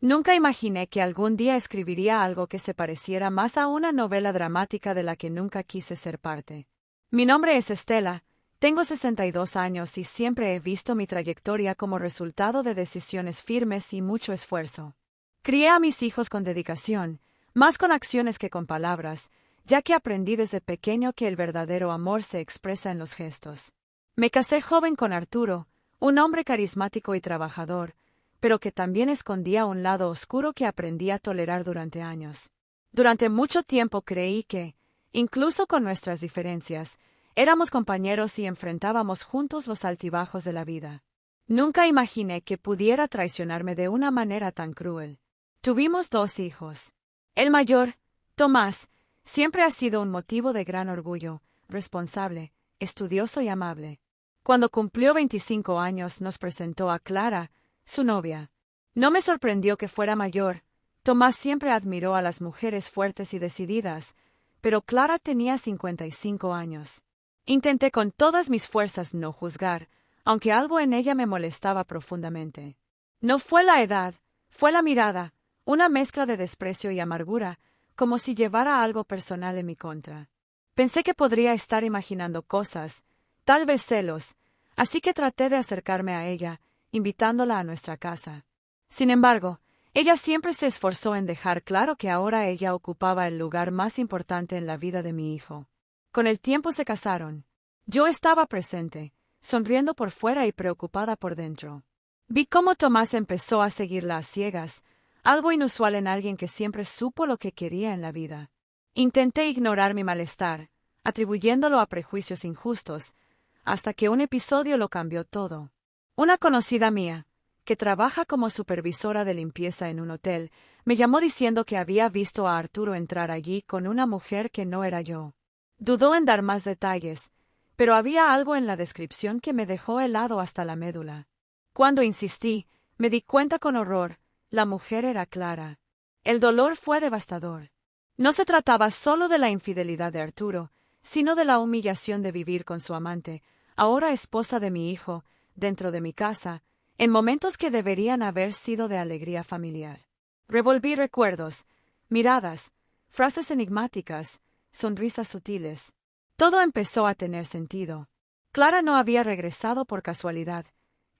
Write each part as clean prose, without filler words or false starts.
Nunca imaginé que algún día escribiría algo que se pareciera más a una novela dramática de la que nunca quise ser parte. Mi nombre es Estela, tengo 62 años y siempre he visto mi trayectoria como resultado de decisiones firmes y mucho esfuerzo. Crié a mis hijos con dedicación, más con acciones que con palabras, ya que aprendí desde pequeño que el verdadero amor se expresa en los gestos. Me casé joven con Arturo, un hombre carismático y trabajador, pero que también escondía un lado oscuro que aprendí a tolerar durante años. Durante mucho tiempo creí que, incluso con nuestras diferencias, éramos compañeros y enfrentábamos juntos los altibajos de la vida. Nunca imaginé que pudiera traicionarme de una manera tan cruel. Tuvimos 2 hijos. El mayor, Tomás, siempre ha sido un motivo de gran orgullo, responsable, estudioso y amable. Cuando cumplió 25 años nos presentó a Clara, su novia. No me sorprendió que fuera mayor. Tomás siempre admiró a las mujeres fuertes y decididas, pero Clara tenía 55 años. Intenté con todas mis fuerzas no juzgar, aunque algo en ella me molestaba profundamente. No fue la edad, fue la mirada, una mezcla de desprecio y amargura, como si llevara algo personal en mi contra. Pensé que podría estar imaginando cosas, tal vez celos, así que traté de acercarme a ella, invitándola a nuestra casa. Sin embargo, ella siempre se esforzó en dejar claro que ahora ella ocupaba el lugar más importante en la vida de mi hijo. Con el tiempo se casaron. Yo estaba presente, sonriendo por fuera y preocupada por dentro. Vi cómo Tomás empezó a seguirla a ciegas, algo inusual en alguien que siempre supo lo que quería en la vida. Intenté ignorar mi malestar, atribuyéndolo a prejuicios injustos, hasta que un episodio lo cambió todo. Una conocida mía, que trabaja como supervisora de limpieza en un hotel, me llamó diciendo que había visto a Arturo entrar allí con una mujer que no era yo. Dudó en dar más detalles, pero había algo en la descripción que me dejó helado hasta la médula. Cuando insistí, me di cuenta con horror, la mujer era Clara. El dolor fue devastador. No se trataba solo de la infidelidad de Arturo, sino de la humillación de vivir con su amante, ahora esposa de mi hijo, dentro de mi casa, en momentos que deberían haber sido de alegría familiar. Revolví recuerdos, miradas, frases enigmáticas, sonrisas sutiles. Todo empezó a tener sentido. Clara no había regresado por casualidad.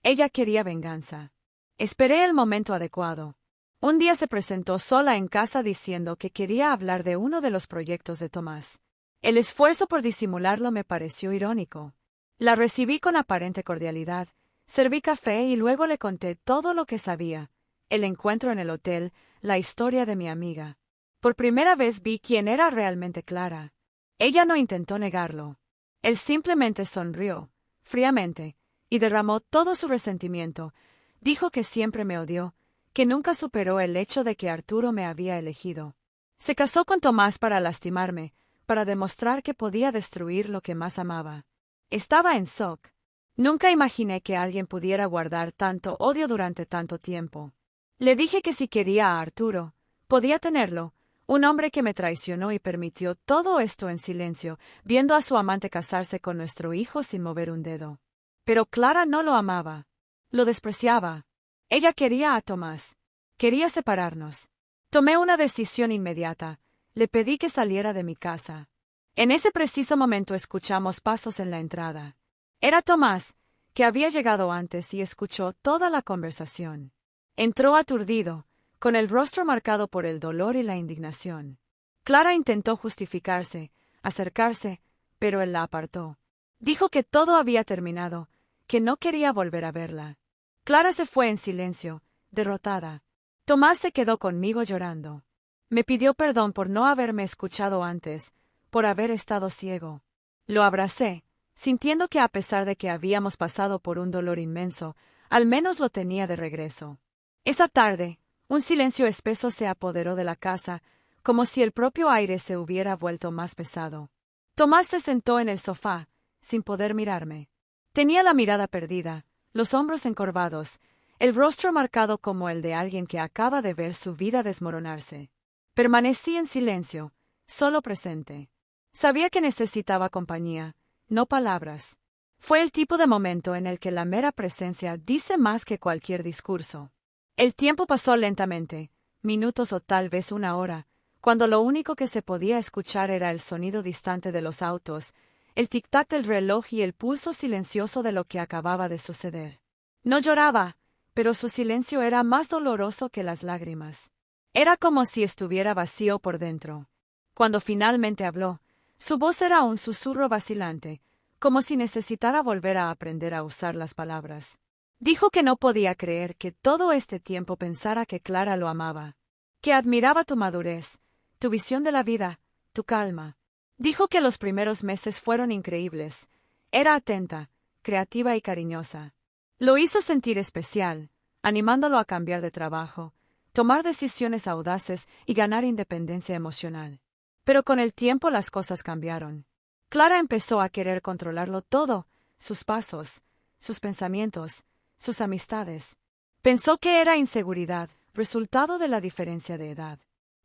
Ella quería venganza. Esperé el momento adecuado. Un día se presentó sola en casa diciendo que quería hablar de uno de los proyectos de Tomás. El esfuerzo por disimularlo me pareció irónico. La recibí con aparente cordialidad, serví café y luego le conté todo lo que sabía, el encuentro en el hotel, la historia de mi amiga. Por primera vez vi quién era realmente Clara. Ella no intentó negarlo. Él simplemente sonrió, fríamente, y derramó todo su resentimiento. Dijo que siempre me odió, que nunca superó el hecho de que Arturo me había elegido. Se casó con Tomás para lastimarme, para demostrar que podía destruir lo que más amaba. Estaba en shock. Nunca imaginé que alguien pudiera guardar tanto odio durante tanto tiempo. Le dije que si quería a Arturo, podía tenerlo, un hombre que me traicionó y permitió todo esto en silencio, viendo a su amante casarse con nuestro hijo sin mover un dedo. Pero Clara no lo amaba. Lo despreciaba. Ella quería a Tomás. Quería separarnos. Tomé una decisión inmediata. Le pedí que saliera de mi casa. En ese preciso momento escuchamos pasos en la entrada. Era Tomás, que había llegado antes y escuchó toda la conversación. Entró aturdido, con el rostro marcado por el dolor y la indignación. Clara intentó justificarse, acercarse, pero él la apartó. Dijo que todo había terminado, que no quería volver a verla. Clara se fue en silencio, derrotada. Tomás se quedó conmigo llorando. Me pidió perdón por no haberme escuchado antes, por haber estado ciego. Lo abracé, sintiendo que a pesar de que habíamos pasado por un dolor inmenso, al menos lo tenía de regreso. Esa tarde, un silencio espeso se apoderó de la casa, como si el propio aire se hubiera vuelto más pesado. Tomás se sentó en el sofá, sin poder mirarme. Tenía la mirada perdida, los hombros encorvados, el rostro marcado como el de alguien que acaba de ver su vida desmoronarse. Permanecí en silencio, solo presente. Sabía que necesitaba compañía, no palabras. Fue el tipo de momento en el que la mera presencia dice más que cualquier discurso. El tiempo pasó lentamente, minutos o tal vez una hora, cuando lo único que se podía escuchar era el sonido distante de los autos, el tic-tac del reloj y el pulso silencioso de lo que acababa de suceder. No lloraba, pero su silencio era más doloroso que las lágrimas. Era como si estuviera vacío por dentro. Cuando finalmente habló, su voz era un susurro vacilante, como si necesitara volver a aprender a usar las palabras. Dijo que no podía creer que todo este tiempo pensara que Clara lo amaba, que admiraba tu madurez, tu visión de la vida, tu calma. Dijo que los primeros meses fueron increíbles. Era atenta, creativa y cariñosa. Lo hizo sentir especial, animándolo a cambiar de trabajo, tomar decisiones audaces y ganar independencia emocional. Pero con el tiempo las cosas cambiaron. Clara empezó a querer controlarlo todo, sus pasos, sus pensamientos, sus amistades. Pensó que era inseguridad, resultado de la diferencia de edad.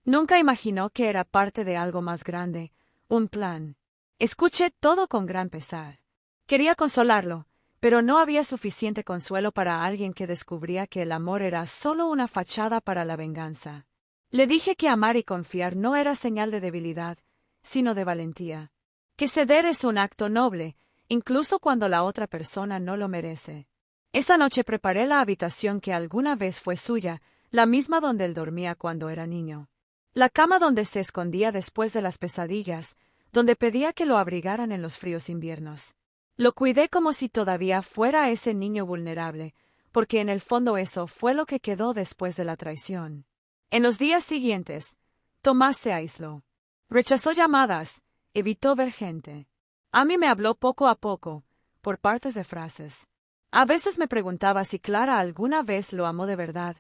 Nunca imaginó que era parte de algo más grande, un plan. Escuché todo con gran pesar. Quería consolarlo, pero no había suficiente consuelo para alguien que descubría que el amor era solo una fachada para la venganza. Le dije que amar y confiar no era señal de debilidad, sino de valentía. Que ceder es un acto noble, incluso cuando la otra persona no lo merece. Esa noche preparé la habitación que alguna vez fue suya, la misma donde él dormía cuando era niño. La cama donde se escondía después de las pesadillas, donde pedía que lo abrigaran en los fríos inviernos. Lo cuidé como si todavía fuera ese niño vulnerable, porque en el fondo eso fue lo que quedó después de la traición. En los días siguientes, Tomás se aisló. Rechazó llamadas, evitó ver gente. A mí me habló poco a poco, por partes de frases. A veces me preguntaba si Clara alguna vez lo amó de verdad,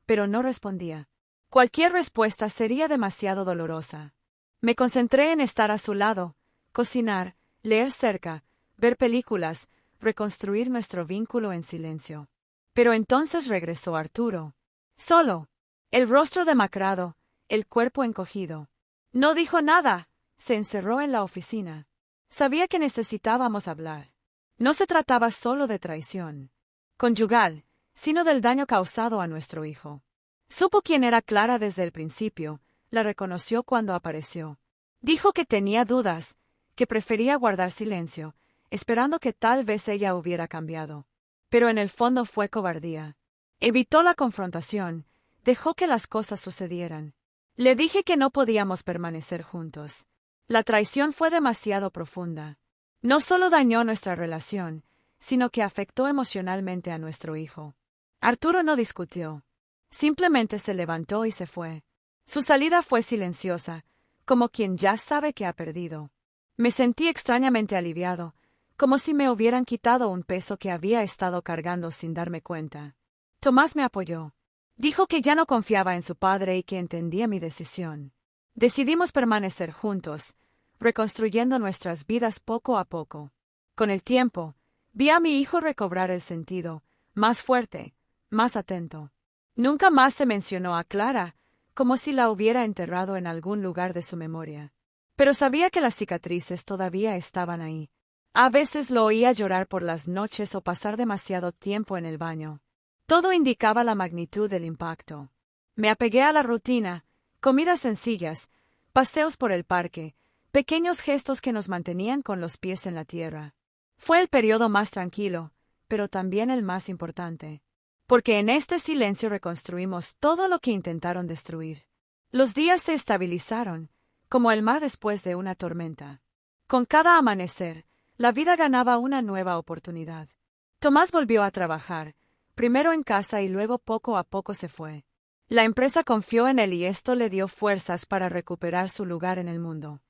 pero no respondía. Cualquier respuesta sería demasiado dolorosa. Me concentré en estar a su lado, cocinar, leer cerca, ver películas, reconstruir nuestro vínculo en silencio. Pero entonces regresó Arturo. Solo. El rostro demacrado, el cuerpo encogido. No dijo nada. Se encerró en la oficina. Sabía que necesitábamos hablar. No se trataba solo de traición conyugal, sino del daño causado a nuestro hijo. Supo quién era Clara desde el principio, la reconoció cuando apareció. Dijo que tenía dudas, que prefería guardar silencio, esperando que tal vez ella hubiera cambiado. Pero en el fondo fue cobardía. Evitó la confrontación, dejó que las cosas sucedieran. Le dije que no podíamos permanecer juntos. La traición fue demasiado profunda. No solo dañó nuestra relación, sino que afectó emocionalmente a nuestro hijo. Arturo no discutió. Simplemente se levantó y se fue. Su salida fue silenciosa, como quien ya sabe que ha perdido. Me sentí extrañamente aliviado, como si me hubieran quitado un peso que había estado cargando sin darme cuenta. Tomás me apoyó. Dijo que ya no confiaba en su padre y que entendía mi decisión. Decidimos permanecer juntos, reconstruyendo nuestras vidas poco a poco. Con el tiempo, vi a mi hijo recobrar el sentido, más fuerte, más atento. Nunca más se mencionó a Clara, como si la hubiera enterrado en algún lugar de su memoria. Pero sabía que las cicatrices todavía estaban ahí. A veces lo oía llorar por las noches o pasar demasiado tiempo en el baño. Todo indicaba la magnitud del impacto. Me apegué a la rutina, comidas sencillas, paseos por el parque, pequeños gestos que nos mantenían con los pies en la tierra. Fue el periodo más tranquilo, pero también el más importante. Porque en este silencio reconstruimos todo lo que intentaron destruir. Los días se estabilizaron, como el mar después de una tormenta. Con cada amanecer, la vida ganaba una nueva oportunidad. Tomás volvió a trabajar, primero en casa y luego poco a poco se fue. La empresa confió en él y esto le dio fuerzas para recuperar su lugar en el mundo.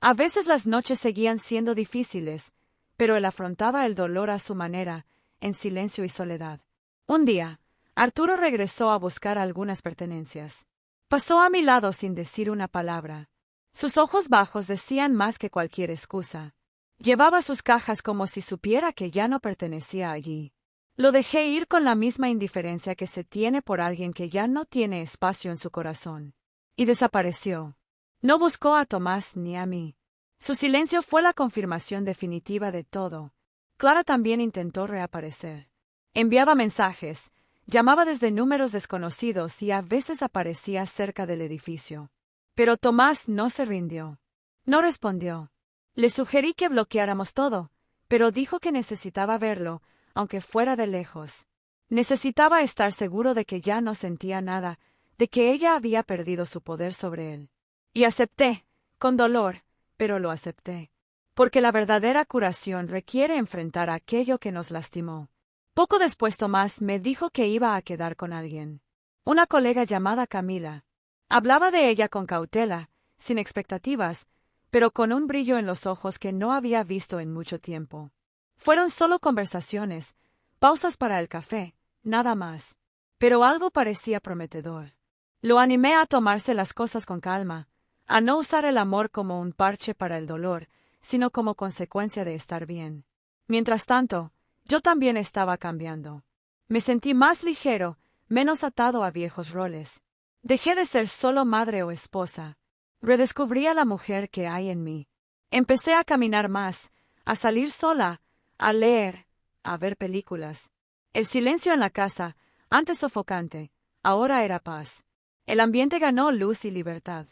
A veces las noches seguían siendo difíciles, pero él afrontaba el dolor a su manera, en silencio y soledad. Un día, Arturo regresó a buscar algunas pertenencias. Pasó a mi lado sin decir una palabra. Sus ojos bajos decían más que cualquier excusa. Llevaba sus cajas como si supiera que ya no pertenecía allí. Lo dejé ir con la misma indiferencia que se tiene por alguien que ya no tiene espacio en su corazón. Y desapareció. No buscó a Tomás ni a mí. Su silencio fue la confirmación definitiva de todo. Clara también intentó reaparecer. Enviaba mensajes, Llamaba desde números desconocidos y a veces aparecía cerca del edificio. Pero Tomás no se rindió. No respondió. Le sugerí que bloqueáramos todo, pero dijo que necesitaba verlo, aunque fuera de lejos. Necesitaba estar seguro de que ya no sentía nada, de que ella había perdido su poder sobre él. Y acepté, con dolor, pero lo acepté. Porque la verdadera curación requiere enfrentar aquello que nos lastimó. Poco después Tomás me dijo que iba a quedar con alguien. Una colega llamada Camila. Hablaba de ella con cautela, sin expectativas, pero con un brillo en los ojos que no había visto en mucho tiempo. Fueron solo conversaciones, pausas para el café, nada más. Pero algo parecía prometedor. Lo animé a tomarse las cosas con calma, a no usar el amor como un parche para el dolor, sino como consecuencia de estar bien. Mientras tanto, yo también estaba cambiando. Me sentí más ligero, menos atado a viejos roles. Dejé de ser solo madre o esposa. Redescubrí a la mujer que hay en mí. Empecé a caminar más, a salir sola, a leer, a ver películas. El silencio en la casa, antes sofocante, ahora era paz. El ambiente ganó luz y libertad.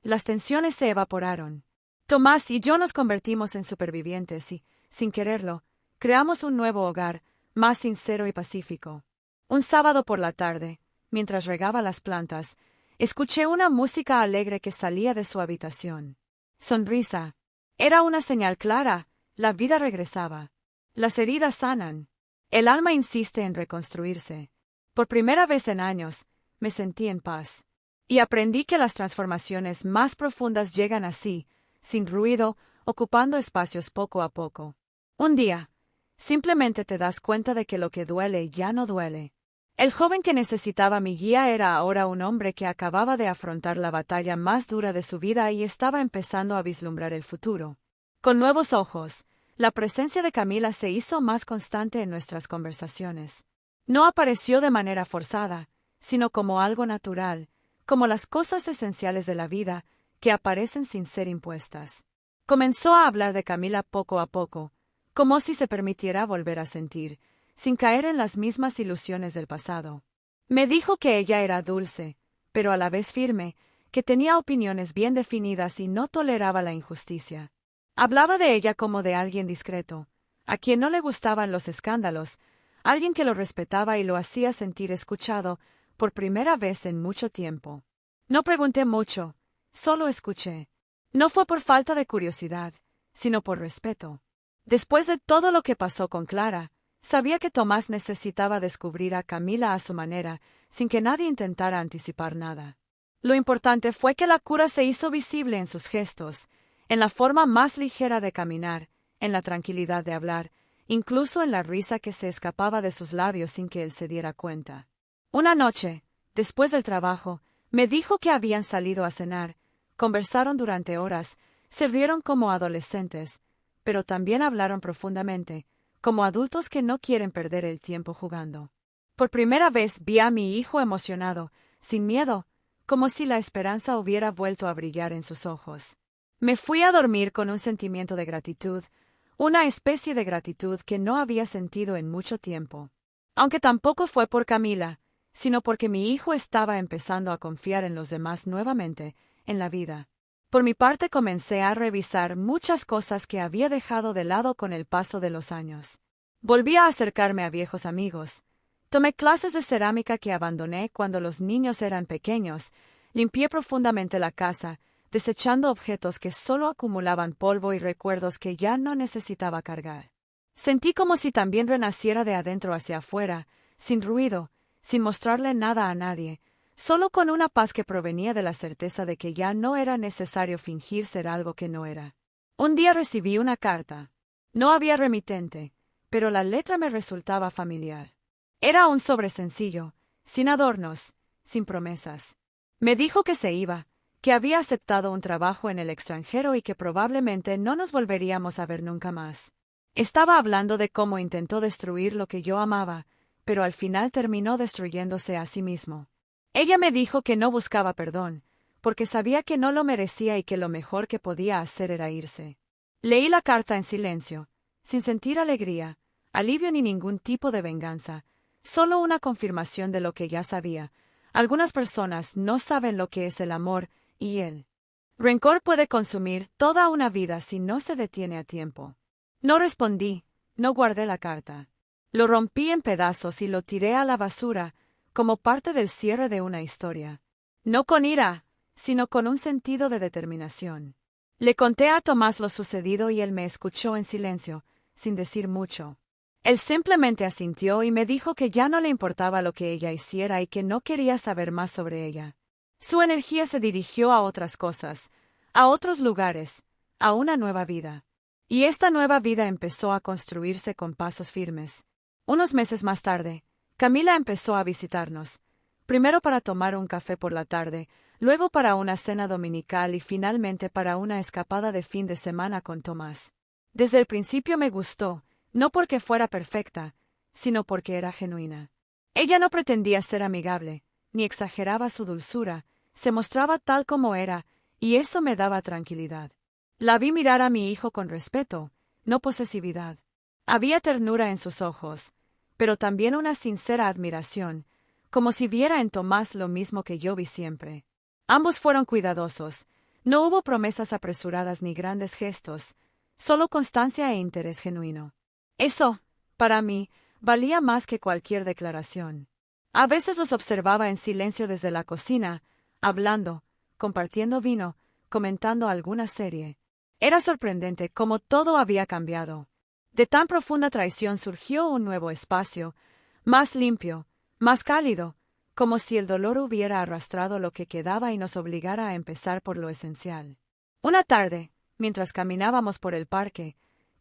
Las tensiones se evaporaron. Tomás y yo nos convertimos en supervivientes y, sin quererlo, creamos un nuevo hogar, más sincero y pacífico. Un sábado por la tarde, mientras regaba las plantas, escuché una música alegre que salía de su habitación. Sonrisa. Era una señal clara, la vida regresaba. Las heridas sanan. El alma insiste en reconstruirse. Por primera vez en años, me sentí en paz. Y aprendí que las transformaciones más profundas llegan así, sin ruido, ocupando espacios poco a poco. Un día, simplemente te das cuenta de que lo que duele ya no duele. El joven que necesitaba mi guía era ahora un hombre que acababa de afrontar la batalla más dura de su vida y estaba empezando a vislumbrar el futuro. Con nuevos ojos, la presencia de Camila se hizo más constante en nuestras conversaciones. No apareció de manera forzada, sino como algo natural, como las cosas esenciales de la vida, que aparecen sin ser impuestas. Comenzó a hablar de Camila poco a poco, como si se permitiera volver a sentir, sin caer en las mismas ilusiones del pasado. Me dijo que ella era dulce, pero a la vez firme, que tenía opiniones bien definidas y no toleraba la injusticia. Hablaba de ella como de alguien discreto, a quien no le gustaban los escándalos, alguien que lo respetaba y lo hacía sentir escuchado, por primera vez en mucho tiempo. No pregunté mucho, solo escuché. No fue por falta de curiosidad, sino por respeto. Después de todo lo que pasó con Clara, sabía que Tomás necesitaba descubrir a Camila a su manera, sin que nadie intentara anticipar nada. Lo importante fue que la cura se hizo visible en sus gestos, en la forma más ligera de caminar, en la tranquilidad de hablar, incluso en la risa que se escapaba de sus labios sin que él se diera cuenta. Una noche, después del trabajo, me dijo que habían salido a cenar, conversaron durante horas, se rieron como adolescentes, pero también hablaron profundamente, como adultos que no quieren perder el tiempo jugando. Por primera vez vi a mi hijo emocionado, sin miedo, como si la esperanza hubiera vuelto a brillar en sus ojos. Me fui a dormir con un sentimiento de gratitud, una especie de gratitud que no había sentido en mucho tiempo. Aunque tampoco fue por Camila, sino porque mi hijo estaba empezando a confiar en los demás nuevamente, en la vida. Por mi parte comencé a revisar muchas cosas que había dejado de lado con el paso de los años. Volví a acercarme a viejos amigos. Tomé clases de cerámica que abandoné cuando los niños eran pequeños, limpié profundamente la casa, desechando objetos que solo acumulaban polvo y recuerdos que ya no necesitaba cargar. Sentí como si también renaciera de adentro hacia afuera, sin ruido, sin mostrarle nada a nadie, solo con una paz que provenía de la certeza de que ya no era necesario fingir ser algo que no era. Un día recibí una carta. No había remitente, pero la letra me resultaba familiar. Era un sobre sencillo, sin adornos, sin promesas. Me dijo que se iba, que había aceptado un trabajo en el extranjero y que probablemente no nos volveríamos a ver nunca más. Estaba hablando de cómo intentó destruir lo que yo amaba, pero al final terminó destruyéndose a sí mismo. Ella me dijo que no buscaba perdón, porque sabía que no lo merecía y que lo mejor que podía hacer era irse. Leí la carta en silencio, sin sentir alegría, alivio ni ningún tipo de venganza, Solo una confirmación de lo que ya sabía. Algunas personas no saben lo que es el amor y el rencor puede consumir toda una vida si no se detiene a tiempo. No respondí, no guardé la carta. Lo rompí en pedazos y lo tiré a la basura, como parte del cierre de una historia. No con ira, sino con un sentido de determinación. Le conté a Tomás lo sucedido y él me escuchó en silencio, sin decir mucho. Él simplemente asintió y me dijo que ya no le importaba lo que ella hiciera y que no quería saber más sobre ella. Su energía se dirigió a otras cosas, a otros lugares, a una nueva vida. Y esta nueva vida empezó a construirse con pasos firmes. Unos meses más tarde, Camila empezó a visitarnos, primero para tomar un café por la tarde, luego para una cena dominical y finalmente para una escapada de fin de semana con Tomás. Desde el principio me gustó, no porque fuera perfecta, sino porque era genuina. Ella no pretendía ser amigable, ni exageraba su dulzura, se mostraba tal como era, y eso me daba tranquilidad. La vi mirar a mi hijo con respeto, no posesividad. Había ternura en sus ojos, pero también una sincera admiración, como si viera en Tomás lo mismo que yo vi siempre. Ambos fueron cuidadosos, no hubo promesas apresuradas ni grandes gestos, solo constancia e interés genuino. Eso, para mí, valía más que cualquier declaración. A veces los observaba en silencio desde la cocina, hablando, compartiendo vino, comentando alguna serie. Era sorprendente cómo todo había cambiado. De tan profunda traición surgió un nuevo espacio, más limpio, más cálido, como si el dolor hubiera arrastrado lo que quedaba y nos obligara a empezar por lo esencial. Una tarde, mientras caminábamos por el parque,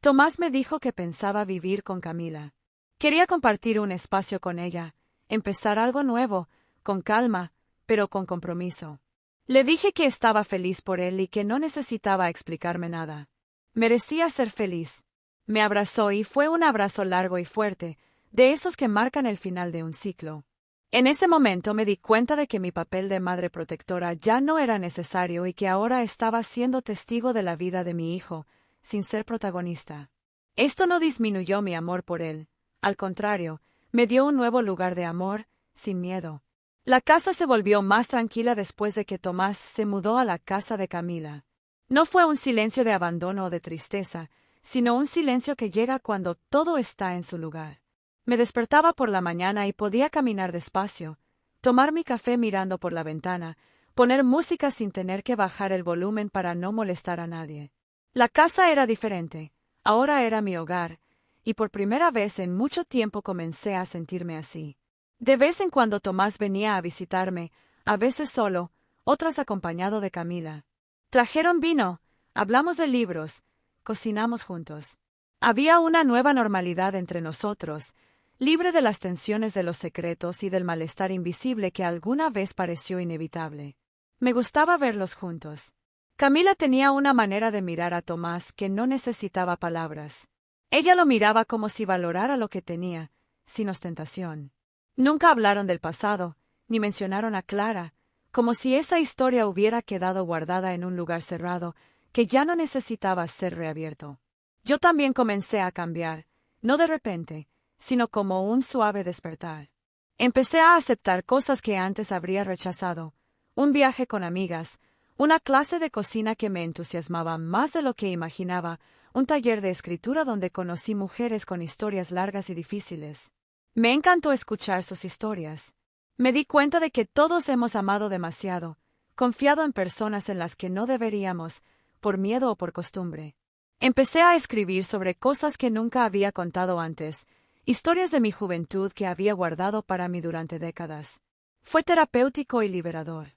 Tomás me dijo que pensaba vivir con Camila. Quería compartir un espacio con ella, empezar algo nuevo, con calma, pero con compromiso. Le dije que estaba feliz por él y que no necesitaba explicarme nada. Merecía ser feliz. Me abrazó y fue un abrazo largo y fuerte, de esos que marcan el final de un ciclo. En ese momento me di cuenta de que mi papel de madre protectora ya no era necesario y que ahora estaba siendo testigo de la vida de mi hijo, sin ser protagonista. Esto no disminuyó mi amor por él, al contrario, me dio un nuevo lugar de amor, sin miedo. La casa se volvió más tranquila después de que Tomás se mudó a la casa de Camila. No fue un silencio de abandono o de tristeza, sino un silencio que llega cuando todo está en su lugar. Me despertaba por la mañana y podía caminar despacio, tomar mi café mirando por la ventana, poner música sin tener que bajar el volumen para no molestar a nadie. La casa era diferente, ahora era mi hogar, y por primera vez en mucho tiempo comencé a sentirme así. De vez en cuando Tomás venía a visitarme, a veces solo, otras acompañado de Camila. Trajeron vino, hablamos de libros, cocinamos juntos. Había una nueva normalidad entre nosotros, libre de las tensiones de los secretos y del malestar invisible que alguna vez pareció inevitable. Me gustaba verlos juntos. Camila tenía una manera de mirar a Tomás que no necesitaba palabras. Ella lo miraba como si valorara lo que tenía, sin ostentación. Nunca hablaron del pasado, ni mencionaron a Clara, como si esa historia hubiera quedado guardada en un lugar cerrado, que ya no necesitaba ser reabierto. Yo también comencé a cambiar, no de repente, sino como un suave despertar. Empecé a aceptar cosas que antes habría rechazado, un viaje con amigas, una clase de cocina que me entusiasmaba más de lo que imaginaba, un taller de escritura donde conocí mujeres con historias largas y difíciles. Me encantó escuchar sus historias. Me di cuenta de que todos hemos amado demasiado, confiado en personas en las que no deberíamos, por miedo o por costumbre. Empecé a escribir sobre cosas que nunca había contado antes, historias de mi juventud que había guardado para mí durante décadas. Fue terapéutico y liberador.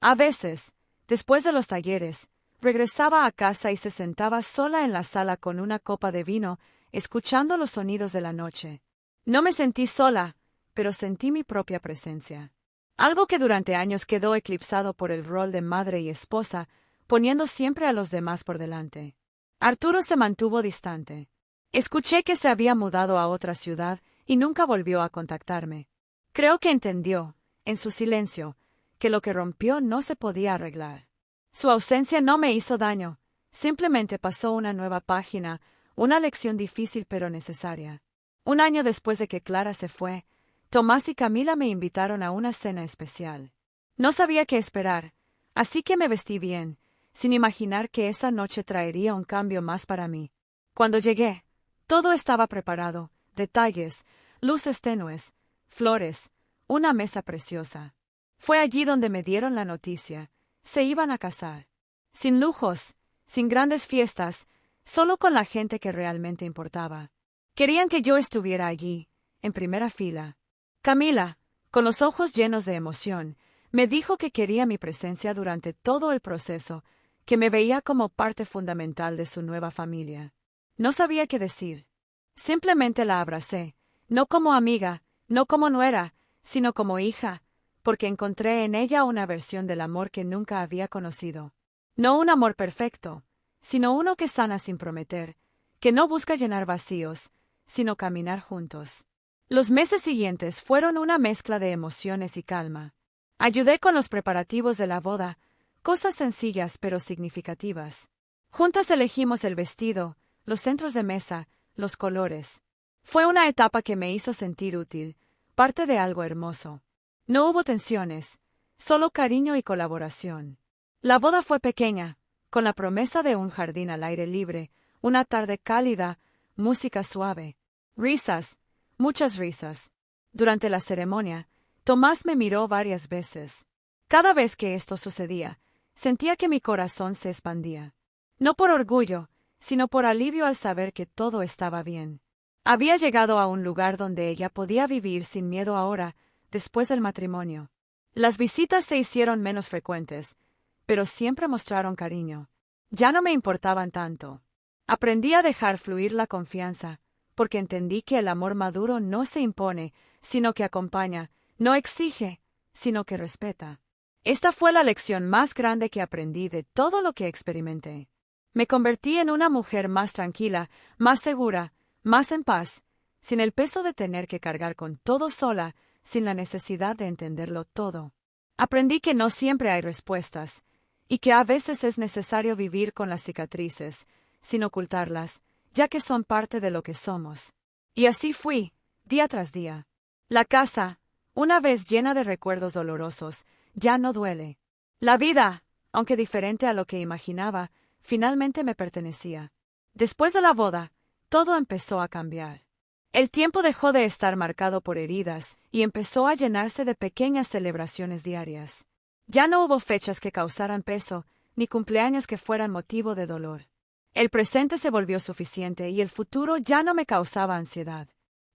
A veces, después de los talleres, regresaba a casa y se sentaba sola en la sala con una copa de vino, escuchando los sonidos de la noche. No me sentí sola, pero sentí mi propia presencia. Algo que durante años quedó eclipsado por el rol de madre y esposa, poniendo siempre a los demás por delante. Arturo se mantuvo distante. Escuché que se había mudado a otra ciudad y nunca volvió a contactarme. Creo que entendió, en su silencio, que lo que rompió no se podía arreglar. Su ausencia no me hizo daño, simplemente pasó una nueva página, una lección difícil pero necesaria. Un año después de que Clara se fue, Tomás y Camila me invitaron a una cena especial. No sabía qué esperar, así que me vestí bien, sin imaginar que esa noche traería un cambio más para mí. Cuando llegué, todo estaba preparado, detalles, luces tenues, flores, una mesa preciosa. Fue allí donde me dieron la noticia. Se iban a casar. Sin lujos, sin grandes fiestas, solo con la gente que realmente importaba. Querían que yo estuviera allí, en primera fila. Camila, con los ojos llenos de emoción, me dijo que quería mi presencia durante todo el proceso, que me veía como parte fundamental de su nueva familia. No sabía qué decir. Simplemente la abracé, no como amiga, no como nuera, sino como hija, porque encontré en ella una versión del amor que nunca había conocido. No un amor perfecto, sino uno que sana sin prometer, que no busca llenar vacíos, sino caminar juntos. Los meses siguientes fueron una mezcla de emociones y calma. Ayudé con los preparativos de la boda, cosas sencillas pero significativas. Juntas elegimos el vestido, los centros de mesa, los colores. Fue una etapa que me hizo sentir útil, parte de algo hermoso. No hubo tensiones, solo cariño y colaboración. La boda fue pequeña, con la promesa de un jardín al aire libre, una tarde cálida, música suave, risas, muchas risas. Durante la ceremonia, Tomás me miró varias veces. Cada vez que esto sucedía, sentía que mi corazón se expandía. No por orgullo, sino por alivio al saber que todo estaba bien. Había llegado a un lugar donde ella podía vivir sin miedo ahora, después del matrimonio. Las visitas se hicieron menos frecuentes, pero siempre mostraron cariño. Ya no me importaban tanto. Aprendí a dejar fluir la confianza, porque entendí que el amor maduro no se impone, sino que acompaña, no exige, sino que respeta. Esta fue la lección más grande que aprendí de todo lo que experimenté. Me convertí en una mujer más tranquila, más segura, más en paz, sin el peso de tener que cargar con todo sola, sin la necesidad de entenderlo todo. Aprendí que no siempre hay respuestas, y que a veces es necesario vivir con las cicatrices, sin ocultarlas, ya que son parte de lo que somos. Y así fui, día tras día. La casa, una vez llena de recuerdos dolorosos, ya no duele. La vida, aunque diferente a lo que imaginaba, finalmente me pertenecía. Después de la boda, todo empezó a cambiar. El tiempo dejó de estar marcado por heridas y empezó a llenarse de pequeñas celebraciones diarias. Ya no hubo fechas que causaran peso, ni cumpleaños que fueran motivo de dolor. El presente se volvió suficiente y el futuro ya no me causaba ansiedad.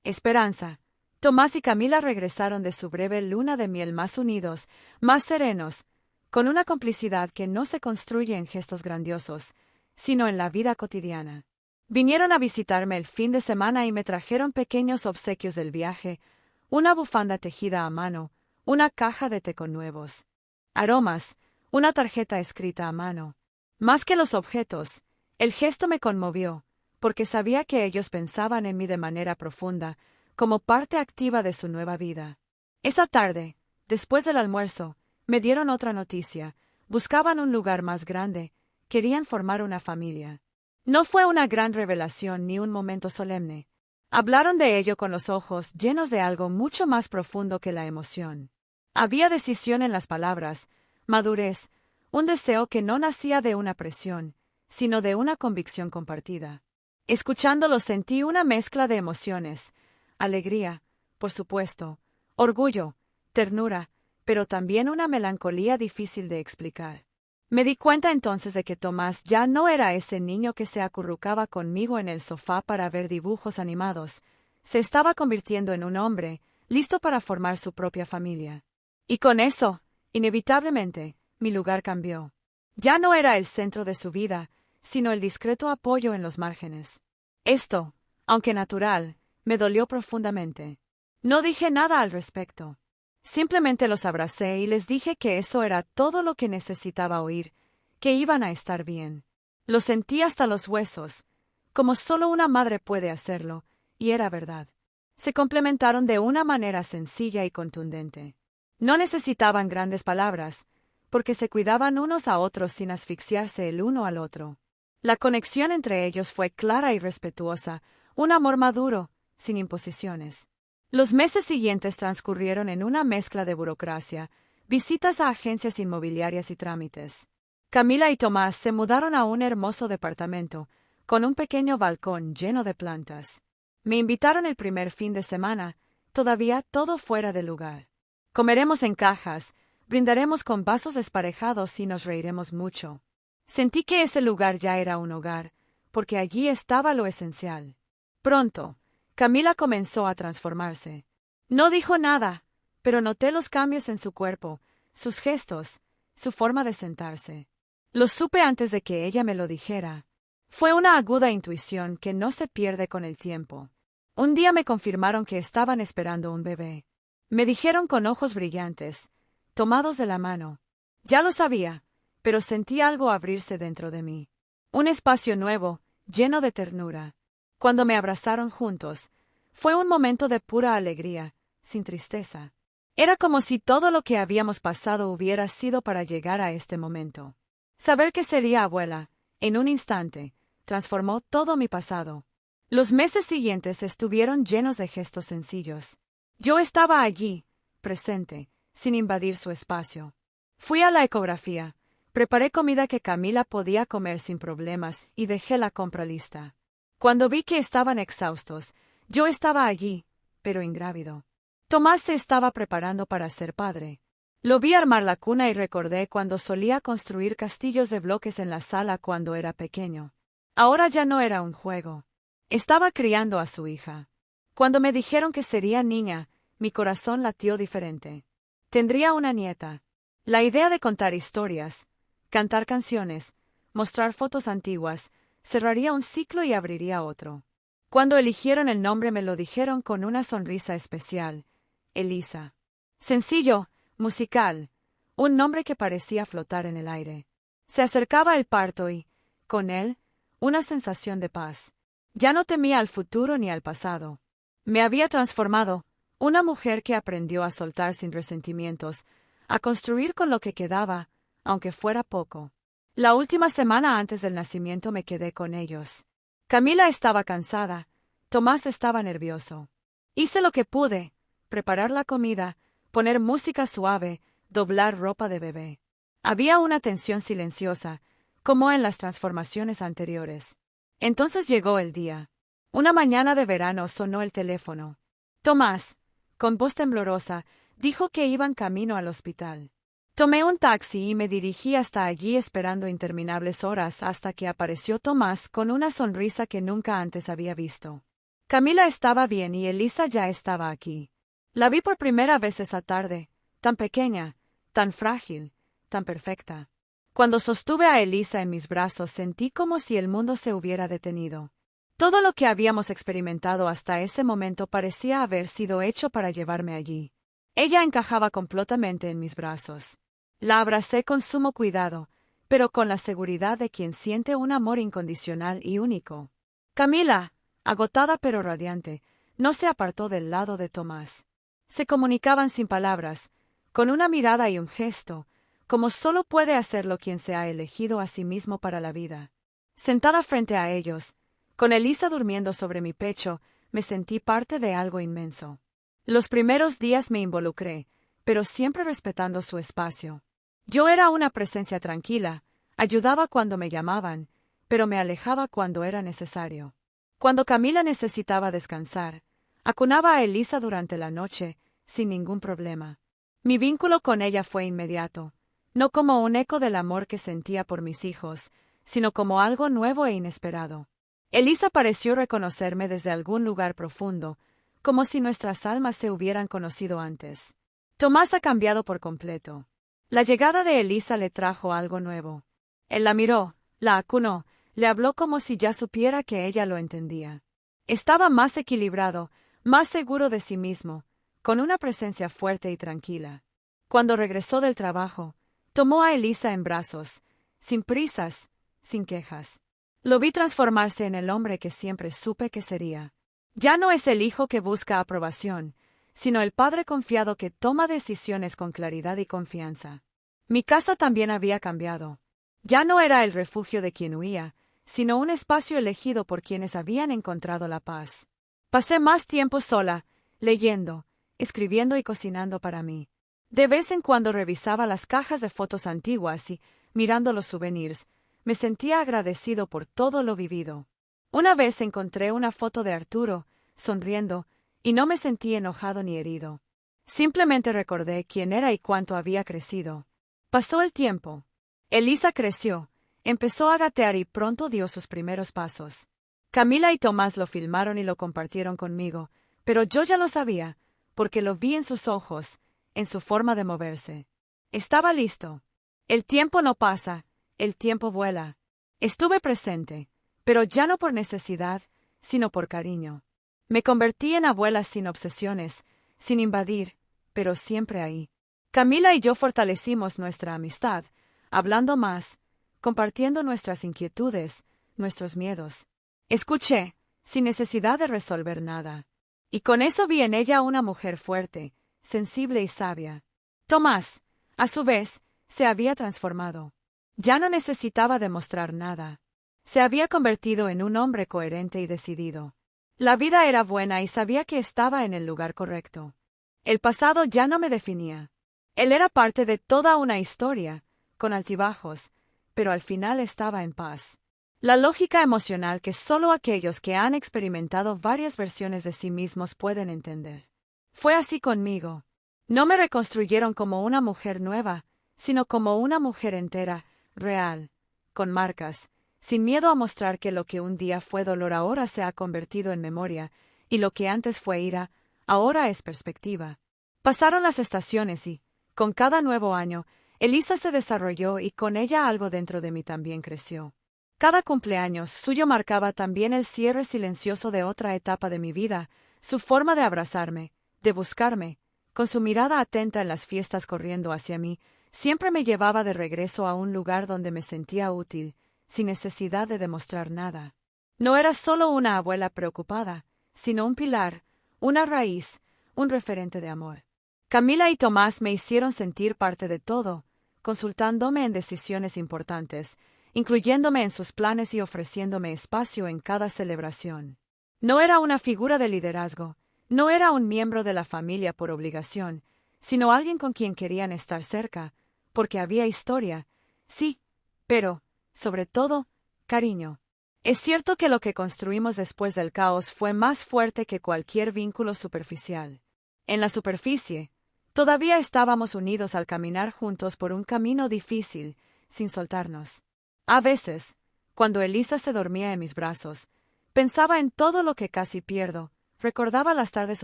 Esperanza. Tomás y Camila regresaron de su breve luna de miel más unidos, más serenos, con una complicidad que no se construye en gestos grandiosos, sino en la vida cotidiana. Vinieron a visitarme el fin de semana y me trajeron pequeños obsequios del viaje, una bufanda tejida a mano, una caja de té con nuevos aromas, una tarjeta escrita a mano. Más que los objetos, el gesto me conmovió, porque sabía que ellos pensaban en mí de manera profunda, como parte activa de su nueva vida. Esa tarde, después del almuerzo, me dieron otra noticia. Buscaban un lugar más grande, querían formar una familia. No fue una gran revelación ni un momento solemne. Hablaron de ello con los ojos llenos de algo mucho más profundo que la emoción. Había decisión en las palabras, madurez, un deseo que no nacía de una presión, sino de una convicción compartida. Escuchándolo sentí una mezcla de emociones, alegría, por supuesto, orgullo, ternura, pero también una melancolía difícil de explicar. Me di cuenta entonces de que Tomás ya no era ese niño que se acurrucaba conmigo en el sofá para ver dibujos animados. Se estaba convirtiendo en un hombre, listo para formar su propia familia. Y con eso, inevitablemente, mi lugar cambió. Ya no era el centro de su vida, sino el discreto apoyo en los márgenes. Esto, aunque natural, me dolió profundamente. No dije nada al respecto. Simplemente los abracé y les dije que eso era todo lo que necesitaba oír, que iban a estar bien. Lo sentí hasta los huesos, como solo una madre puede hacerlo, y era verdad. Se complementaron de una manera sencilla y contundente. No necesitaban grandes palabras, porque se cuidaban unos a otros sin asfixiarse el uno al otro. La conexión entre ellos fue clara y respetuosa, un amor maduro, sin imposiciones. Los meses siguientes transcurrieron en una mezcla de burocracia, visitas a agencias inmobiliarias y trámites. Camila y Tomás se mudaron a un hermoso departamento, con un pequeño balcón lleno de plantas. Me invitaron el primer fin de semana, todavía todo fuera de lugar. Comeremos en cajas, brindaremos con vasos desparejados y nos reiremos mucho. Sentí que ese lugar ya era un hogar, porque allí estaba lo esencial. Pronto, Camila comenzó a transformarse. No dijo nada, pero noté los cambios en su cuerpo, sus gestos, su forma de sentarse. Lo supe antes de que ella me lo dijera. Fue una aguda intuición que no se pierde con el tiempo. Un día me confirmaron que estaban esperando un bebé. Me dijeron con ojos brillantes, tomados de la mano. Ya lo sabía, pero sentí algo abrirse dentro de mí. Un espacio nuevo, lleno de ternura. Cuando me abrazaron juntos, fue un momento de pura alegría, sin tristeza. Era como si todo lo que habíamos pasado hubiera sido para llegar a este momento. Saber que sería abuela, en un instante, transformó todo mi pasado. Los meses siguientes estuvieron llenos de gestos sencillos. Yo estaba allí, presente, sin invadir su espacio. Fui a la ecografía, preparé comida que Camila podía comer sin problemas y dejé la compra lista. Cuando vi que estaban exhaustos, yo estaba allí, pero ingrávido. Tomás se estaba preparando para ser padre. Lo vi armar la cuna y recordé cuando solía construir castillos de bloques en la sala cuando era pequeño. Ahora ya no era un juego. Estaba criando a su hija. Cuando me dijeron que sería niña, mi corazón latió diferente. Tendría una nieta. La idea de contar historias, cantar canciones, mostrar fotos antiguas, cerraría un ciclo y abriría otro. Cuando eligieron el nombre me lo dijeron con una sonrisa especial. Elisa. Sencillo, musical, un nombre que parecía flotar en el aire. Se acercaba el parto y, con él, una sensación de paz. Ya no temía al futuro ni al pasado. Me había transformado, una mujer que aprendió a soltar sin resentimientos, a construir con lo que quedaba, aunque fuera poco. La última semana antes del nacimiento me quedé con ellos. Camila estaba cansada, Tomás estaba nervioso. Hice lo que pude, preparar la comida, poner música suave, doblar ropa de bebé. Había una tensión silenciosa, como en las transformaciones anteriores. Entonces llegó el día. Una mañana de verano sonó el teléfono. Tomás, con voz temblorosa, dijo que iban camino al hospital. Tomé un taxi y me dirigí hasta allí esperando interminables horas hasta que apareció Tomás con una sonrisa que nunca antes había visto. Camila estaba bien y Elisa ya estaba aquí. La vi por primera vez esa tarde, tan pequeña, tan frágil, tan perfecta. Cuando sostuve a Elisa en mis brazos sentí como si el mundo se hubiera detenido. Todo lo que habíamos experimentado hasta ese momento parecía haber sido hecho para llevarme allí. Ella encajaba completamente en mis brazos. La abracé con sumo cuidado, pero con la seguridad de quien siente un amor incondicional y único. Camila, agotada pero radiante, no se apartó del lado de Tomás. Se comunicaban sin palabras, con una mirada y un gesto, como solo puede hacerlo quien se ha elegido a sí mismo para la vida. Sentada frente a ellos, con Elisa durmiendo sobre mi pecho, me sentí parte de algo inmenso. Los primeros días me involucré, pero siempre respetando su espacio. Yo era una presencia tranquila, ayudaba cuando me llamaban, pero me alejaba cuando era necesario. Cuando Camila necesitaba descansar, acunaba a Elisa durante la noche, sin ningún problema. Mi vínculo con ella fue inmediato, no como un eco del amor que sentía por mis hijos, sino como algo nuevo e inesperado. Elisa pareció reconocerme desde algún lugar profundo, como si nuestras almas se hubieran conocido antes. Tomás ha cambiado por completo. La llegada de Elisa le trajo algo nuevo. Él la miró, la acunó, le habló como si ya supiera que ella lo entendía. Estaba más equilibrado, más seguro de sí mismo, con una presencia fuerte y tranquila. Cuando regresó del trabajo, tomó a Elisa en brazos, sin prisas, sin quejas. Lo vi transformarse en el hombre que siempre supe que sería. Ya no es el hijo que busca aprobación, sino el padre confiado que toma decisiones con claridad y confianza. Mi casa también había cambiado. Ya no era el refugio de quien huía, sino un espacio elegido por quienes habían encontrado la paz. Pasé más tiempo sola, leyendo, escribiendo y cocinando para mí. De vez en cuando revisaba las cajas de fotos antiguas y, mirando los souvenirs, me sentía agradecido por todo lo vivido. Una vez encontré una foto de Arturo, sonriendo, y no me sentí enojado ni herido. Simplemente recordé quién era y cuánto había crecido. Pasó el tiempo. Elisa creció, empezó a gatear y pronto dio sus primeros pasos. Camila y Tomás lo filmaron y lo compartieron conmigo, pero yo ya lo sabía, porque lo vi en sus ojos, en su forma de moverse. Estaba listo. El tiempo no pasa, el tiempo vuela. Estuve presente, pero ya no por necesidad, sino por cariño. Me convertí en abuela sin obsesiones, sin invadir, pero siempre ahí. Camila y yo fortalecimos nuestra amistad, hablando más, compartiendo nuestras inquietudes, nuestros miedos. Escuché, sin necesidad de resolver nada. Y con eso vi en ella una mujer fuerte, sensible y sabia. Tomás, a su vez, se había transformado. Ya no necesitaba demostrar nada. Se había convertido en un hombre coherente y decidido. La vida era buena y sabía que estaba en el lugar correcto. El pasado ya no me definía. Él era parte de toda una historia, con altibajos, pero al final estaba en paz. La lógica emocional que solo aquellos que han experimentado varias versiones de sí mismos pueden entender. Fue así conmigo. No me reconstruyeron como una mujer nueva, sino como una mujer entera, real, con marcas, sin miedo a mostrar que lo que un día fue dolor ahora se ha convertido en memoria, y lo que antes fue ira, ahora es perspectiva. Pasaron las estaciones y, con cada nuevo año, Elisa se desarrolló y con ella algo dentro de mí también creció. Cada cumpleaños suyo marcaba también el cierre silencioso de otra etapa de mi vida, su forma de abrazarme, de buscarme, con su mirada atenta en las fiestas corriendo hacia mí, siempre me llevaba de regreso a un lugar donde me sentía útil, sin necesidad de demostrar nada. No era solo una abuela preocupada, sino un pilar, una raíz, un referente de amor. Camila y Tomás me hicieron sentir parte de todo, consultándome en decisiones importantes, incluyéndome en sus planes y ofreciéndome espacio en cada celebración. No era una figura de liderazgo, no era un miembro de la familia por obligación, sino alguien con quien querían estar cerca, porque había historia, sí, pero, sobre todo, cariño. Es cierto que lo que construimos después del caos fue más fuerte que cualquier vínculo superficial. En la superficie, todavía estábamos unidos al caminar juntos por un camino difícil, sin soltarnos. A veces, cuando Elisa se dormía en mis brazos, pensaba en todo lo que casi pierdo, recordaba las tardes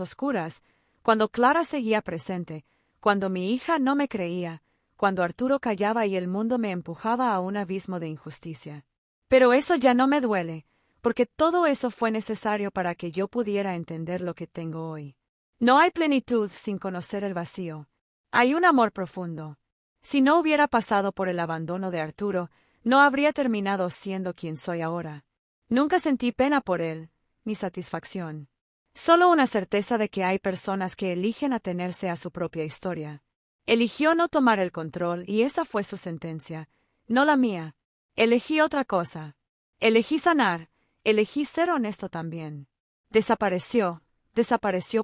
oscuras, cuando Clara seguía presente, cuando mi hija no me creía, cuando Arturo callaba y el mundo me empujaba a un abismo de injusticia. Pero eso ya no me duele, porque todo eso fue necesario para que yo pudiera entender lo que tengo hoy. No hay plenitud sin conocer el vacío. Hay un amor profundo. Si no hubiera pasado por el abandono de Arturo, no habría terminado siendo quien soy ahora. Nunca sentí pena por él, ni satisfacción. Solo una certeza de que hay personas que eligen atenerse a su propia historia. Eligió no tomar el control y esa fue su sentencia, no la mía. Elegí otra cosa. Elegí sanar, elegí ser honesto también. Desapareció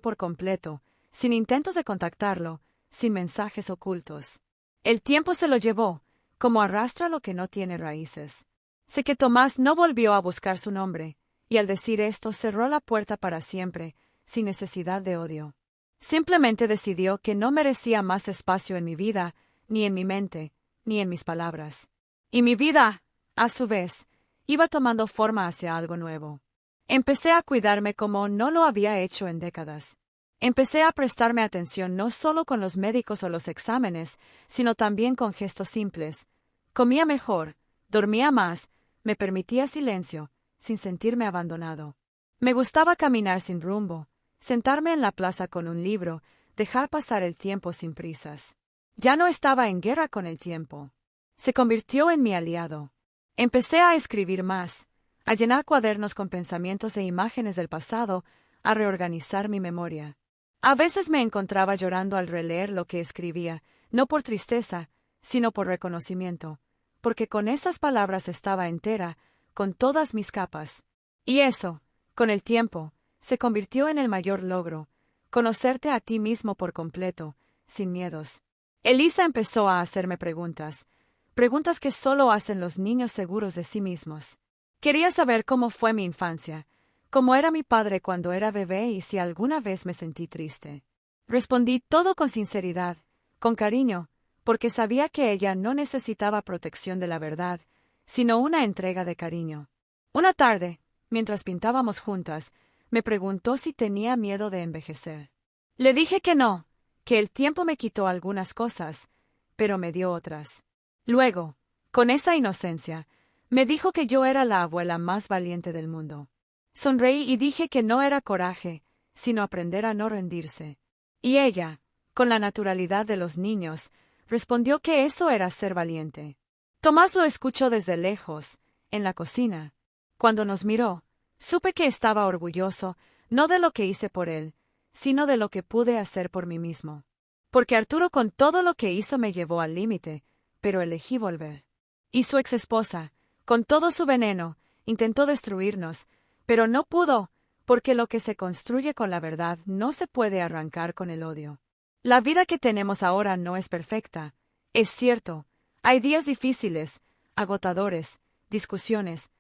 por completo, sin intentos de contactarlo, sin mensajes ocultos. El tiempo se lo llevó, como arrastra lo que no tiene raíces. Sé que Tomás no volvió a buscar su nombre, y al decir esto cerró la puerta para siempre, sin necesidad de odio. Simplemente decidió que no merecía más espacio en mi vida, ni en mi mente, ni en mis palabras. Y mi vida, a su vez, iba tomando forma hacia algo nuevo. Empecé a cuidarme como no lo había hecho en décadas. Empecé a prestarme atención no solo con los médicos o los exámenes, sino también con gestos simples. Comía mejor, dormía más, me permitía silencio, sin sentirme abandonado. Me gustaba caminar sin rumbo, sentarme en la plaza con un libro, dejar pasar el tiempo sin prisas. Ya no estaba en guerra con el tiempo. Se convirtió en mi aliado. Empecé a escribir más, a llenar cuadernos con pensamientos e imágenes del pasado, a reorganizar mi memoria. A veces me encontraba llorando al releer lo que escribía, no por tristeza, sino por reconocimiento, porque con esas palabras estaba entera, con todas mis capas. Y eso, con el tiempo, se convirtió en el mayor logro, conocerte a ti mismo por completo, sin miedos. Elisa empezó a hacerme preguntas que solo hacen los niños seguros de sí mismos. Quería saber cómo fue mi infancia, cómo era mi padre cuando era bebé y si alguna vez me sentí triste. Respondí todo con sinceridad, con cariño, porque sabía que ella no necesitaba protección de la verdad, sino una entrega de cariño. Una tarde, mientras pintábamos juntas, me preguntó si tenía miedo de envejecer. Le dije que no, que el tiempo me quitó algunas cosas, pero me dio otras. Luego, con esa inocencia, me dijo que yo era la abuela más valiente del mundo. Sonreí y dije que no era coraje, sino aprender a no rendirse. Y ella, con la naturalidad de los niños, respondió que eso era ser valiente. Tomás lo escuchó desde lejos, en la cocina. Cuando nos miró, supe que estaba orgulloso, no de lo que hice por él, sino de lo que pude hacer por mí mismo. Porque Arturo con todo lo que hizo me llevó al límite, pero elegí volver. Y su exesposa, con todo su veneno, intentó destruirnos, pero no pudo, porque lo que se construye con la verdad no se puede arrancar con el odio. La vida que tenemos ahora no es perfecta, es cierto, hay días difíciles, agotadores, discusiones,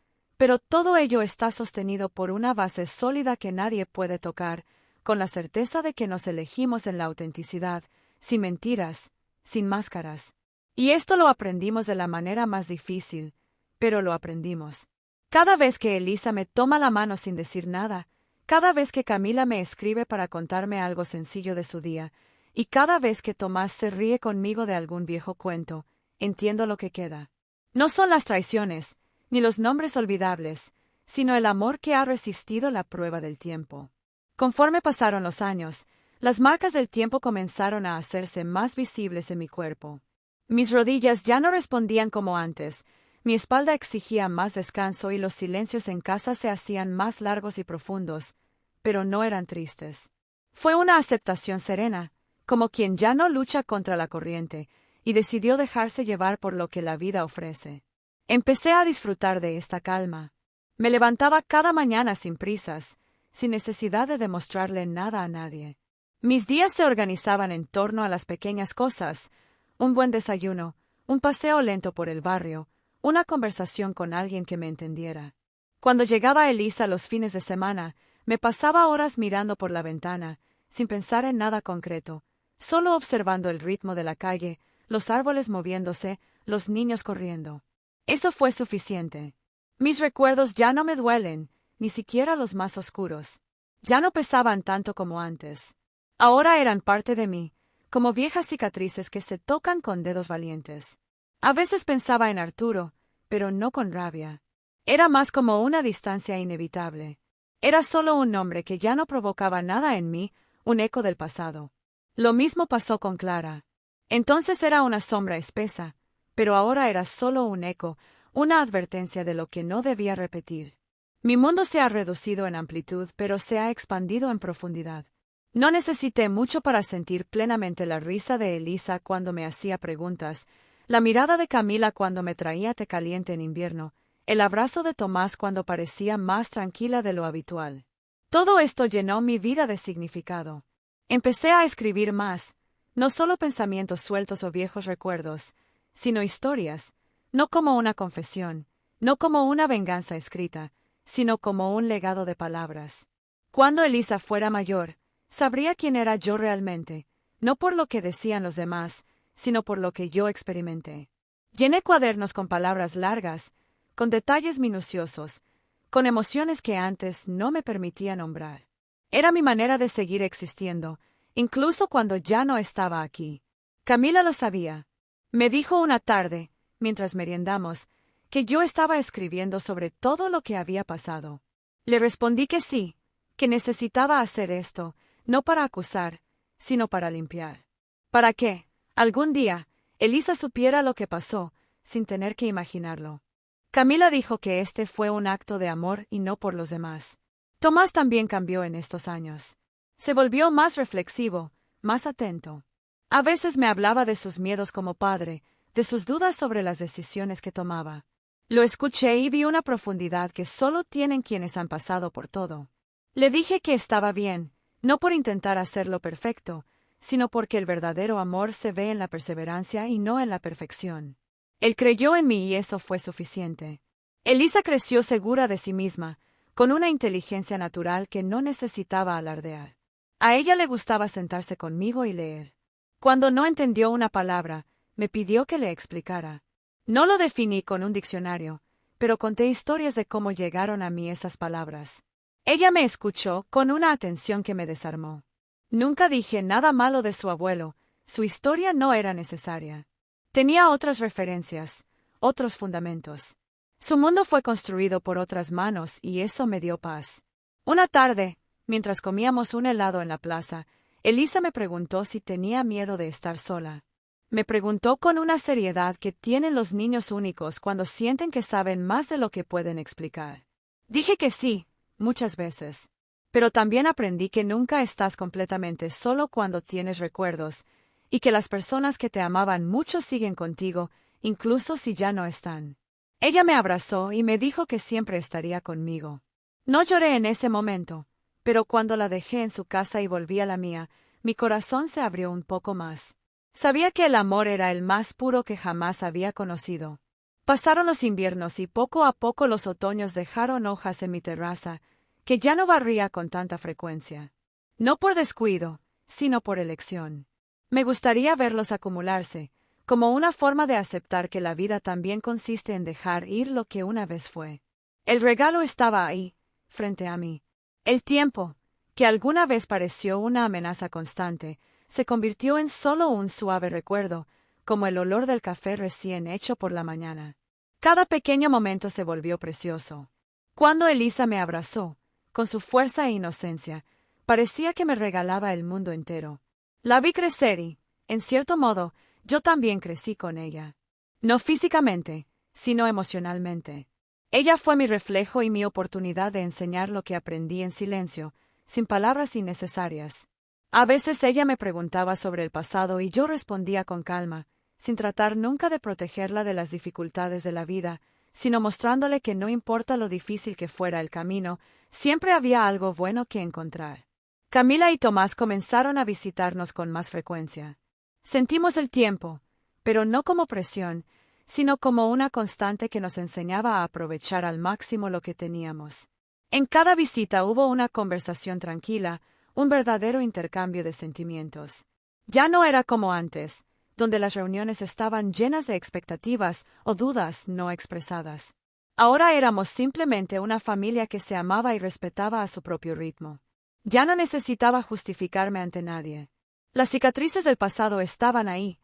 pero todo ello está sostenido por una base sólida que nadie puede tocar, con la certeza de que nos elegimos en la autenticidad, sin mentiras, sin máscaras. Y esto lo aprendimos de la manera más difícil, pero lo aprendimos. Cada vez que Elisa me toma la mano sin decir nada, cada vez que Camila me escribe para contarme algo sencillo de su día, y cada vez que Tomás se ríe conmigo de algún viejo cuento, entiendo lo que queda. No son las traiciones, ni los nombres olvidables, sino el amor que ha resistido la prueba del tiempo. Conforme pasaron los años, las marcas del tiempo comenzaron a hacerse más visibles en mi cuerpo. Mis rodillas ya no respondían como antes, mi espalda exigía más descanso y los silencios en casa se hacían más largos y profundos, pero no eran tristes. Fue una aceptación serena, como quien ya no lucha contra la corriente, y decidió dejarse llevar por lo que la vida ofrece. Empecé a disfrutar de esta calma. Me levantaba cada mañana sin prisas, sin necesidad de demostrarle nada a nadie. Mis días se organizaban en torno a las pequeñas cosas, un buen desayuno, un paseo lento por el barrio, una conversación con alguien que me entendiera. Cuando llegaba Elisa los fines de semana, me pasaba horas mirando por la ventana, sin pensar en nada concreto, solo observando el ritmo de la calle, los árboles moviéndose, los niños corriendo. Eso fue suficiente. Mis recuerdos ya no me duelen, ni siquiera los más oscuros. Ya no pesaban tanto como antes. Ahora eran parte de mí, como viejas cicatrices que se tocan con dedos valientes. A veces pensaba en Arturo, pero no con rabia. Era más como una distancia inevitable. Era solo un nombre que ya no provocaba nada en mí, un eco del pasado. Lo mismo pasó con Clara. Entonces era una sombra espesa, pero ahora era solo un eco, una advertencia de lo que no debía repetir. Mi mundo se ha reducido en amplitud, pero se ha expandido en profundidad. No necesité mucho para sentir plenamente la risa de Elisa cuando me hacía preguntas, la mirada de Camila cuando me traía té caliente en invierno, el abrazo de Tomás cuando parecía más tranquila de lo habitual. Todo esto llenó mi vida de significado. Empecé a escribir más, no solo pensamientos sueltos o viejos recuerdos, sino historias, no como una confesión, no como una venganza escrita, sino como un legado de palabras. Cuando Elisa fuera mayor, sabría quién era yo realmente, no por lo que decían los demás, sino por lo que yo experimenté. Llené cuadernos con palabras largas, con detalles minuciosos, con emociones que antes no me permitía nombrar. Era mi manera de seguir existiendo, incluso cuando ya no estaba aquí. Camila lo sabía. Me dijo una tarde, mientras meriendamos, que yo estaba escribiendo sobre todo lo que había pasado. Le respondí que sí, que necesitaba hacer esto, no para acusar, sino para limpiar. ¿Para qué? Algún día, Elisa supiera lo que pasó, sin tener que imaginarlo. Camila dijo que este fue un acto de amor y no por los demás. Tomás también cambió en estos años. Se volvió más reflexivo, más atento. A veces me hablaba de sus miedos como padre, de sus dudas sobre las decisiones que tomaba. Lo escuché y vi una profundidad que solo tienen quienes han pasado por todo. Le dije que estaba bien, no por intentar hacerlo perfecto, sino porque el verdadero amor se ve en la perseverancia y no en la perfección. Él creyó en mí y eso fue suficiente. Elisa creció segura de sí misma, con una inteligencia natural que no necesitaba alardear. A ella le gustaba sentarse conmigo y leer. Cuando no entendió una palabra, me pidió que le explicara. No lo definí con un diccionario, pero conté historias de cómo llegaron a mí esas palabras. Ella me escuchó con una atención que me desarmó. Nunca dije nada malo de su abuelo, su historia no era necesaria. Tenía otras referencias, otros fundamentos. Su mundo fue construido por otras manos y eso me dio paz. Una tarde, mientras comíamos un helado en la plaza, Elisa me preguntó si tenía miedo de estar sola. Me preguntó con una seriedad que tienen los niños únicos cuando sienten que saben más de lo que pueden explicar. Dije que sí, muchas veces. Pero también aprendí que nunca estás completamente solo cuando tienes recuerdos, y que las personas que te amaban mucho siguen contigo, incluso si ya no están. Ella me abrazó y me dijo que siempre estaría conmigo. No lloré en ese momento, pero cuando la dejé en su casa y volví a la mía, mi corazón se abrió un poco más. Sabía que el amor era el más puro que jamás había conocido. Pasaron los inviernos y poco a poco los otoños dejaron hojas en mi terraza, que ya no barría con tanta frecuencia. No por descuido, sino por elección. Me gustaría verlos acumularse, como una forma de aceptar que la vida también consiste en dejar ir lo que una vez fue. El regalo estaba ahí, frente a mí. El tiempo, que alguna vez pareció una amenaza constante, se convirtió en solo un suave recuerdo, como el olor del café recién hecho por la mañana. Cada pequeño momento se volvió precioso. Cuando Elisa me abrazó, con su fuerza e inocencia, parecía que me regalaba el mundo entero. La vi crecer y, en cierto modo, yo también crecí con ella. No físicamente, sino emocionalmente. Ella fue mi reflejo y mi oportunidad de enseñar lo que aprendí en silencio, sin palabras innecesarias. A veces ella me preguntaba sobre el pasado y yo respondía con calma, sin tratar nunca de protegerla de las dificultades de la vida, sino mostrándole que no importa lo difícil que fuera el camino, siempre había algo bueno que encontrar. Camila y Tomás comenzaron a visitarnos con más frecuencia. Sentimos el tiempo, pero no como presión, sino como una constante que nos enseñaba a aprovechar al máximo lo que teníamos. En cada visita hubo una conversación tranquila, un verdadero intercambio de sentimientos. Ya no era como antes, donde las reuniones estaban llenas de expectativas o dudas no expresadas. Ahora éramos simplemente una familia que se amaba y respetaba a su propio ritmo. Ya no necesitaba justificarme ante nadie. Las cicatrices del pasado estaban ahí,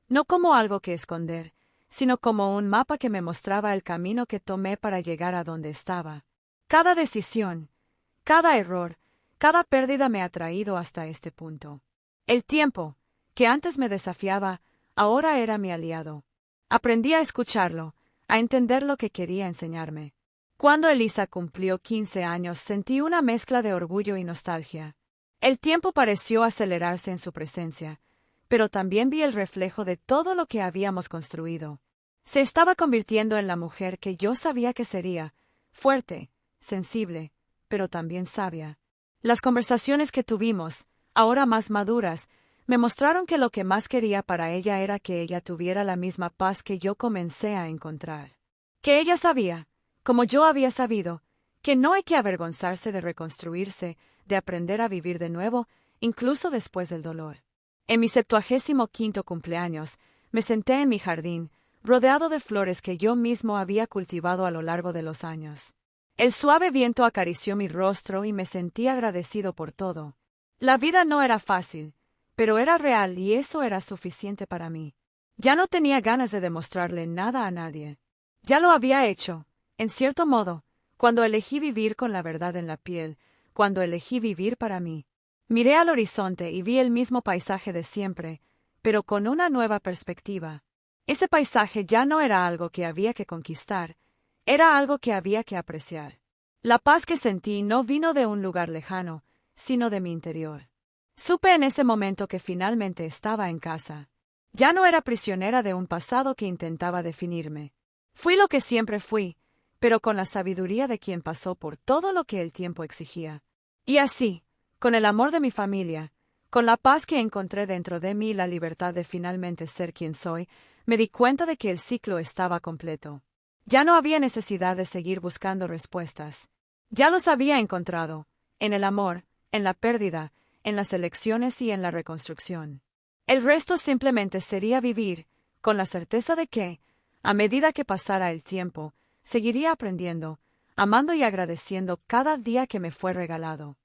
no como algo que esconder, sino como un mapa que me mostraba el camino que tomé para llegar a donde estaba. Cada decisión, cada error, cada pérdida me ha traído hasta este punto. El tiempo, que antes me desafiaba, ahora era mi aliado. Aprendí a escucharlo, a entender lo que quería enseñarme. Cuando Elisa cumplió 15 años sentí una mezcla de orgullo y nostalgia. El tiempo pareció acelerarse en su presencia, pero también vi el reflejo de todo lo que habíamos construido. Se estaba convirtiendo en la mujer que yo sabía que sería, fuerte, sensible, pero también sabia. Las conversaciones que tuvimos, ahora más maduras, me mostraron que lo que más quería para ella era que ella tuviera la misma paz que yo comencé a encontrar. Que ella sabía, como yo había sabido, que no hay que avergonzarse de reconstruirse, de aprender a vivir de nuevo, incluso después del dolor. En mi 75º cumpleaños, me senté en mi jardín, rodeado de flores que yo mismo había cultivado a lo largo de los años. El suave viento acarició mi rostro y me sentí agradecido por todo. La vida no era fácil, pero era real y eso era suficiente para mí. Ya no tenía ganas de demostrarle nada a nadie. Ya lo había hecho, en cierto modo, cuando elegí vivir con la verdad en la piel, cuando elegí vivir para mí. Miré al horizonte y vi el mismo paisaje de siempre, pero con una nueva perspectiva. Ese paisaje ya no era algo que había que conquistar, era algo que había que apreciar. La paz que sentí no vino de un lugar lejano, sino de mi interior. Supe en ese momento que finalmente estaba en casa. Ya no era prisionera de un pasado que intentaba definirme. Fui lo que siempre fui, pero con la sabiduría de quien pasó por todo lo que el tiempo exigía. Y así, con el amor de mi familia, con la paz que encontré dentro de mí y la libertad de finalmente ser quien soy, me di cuenta de que el ciclo estaba completo. Ya no había necesidad de seguir buscando respuestas. Ya los había encontrado, en el amor, en la pérdida, en las elecciones y en la reconstrucción. El resto simplemente sería vivir, con la certeza de que, a medida que pasara el tiempo, seguiría aprendiendo, amando y agradeciendo cada día que me fue regalado.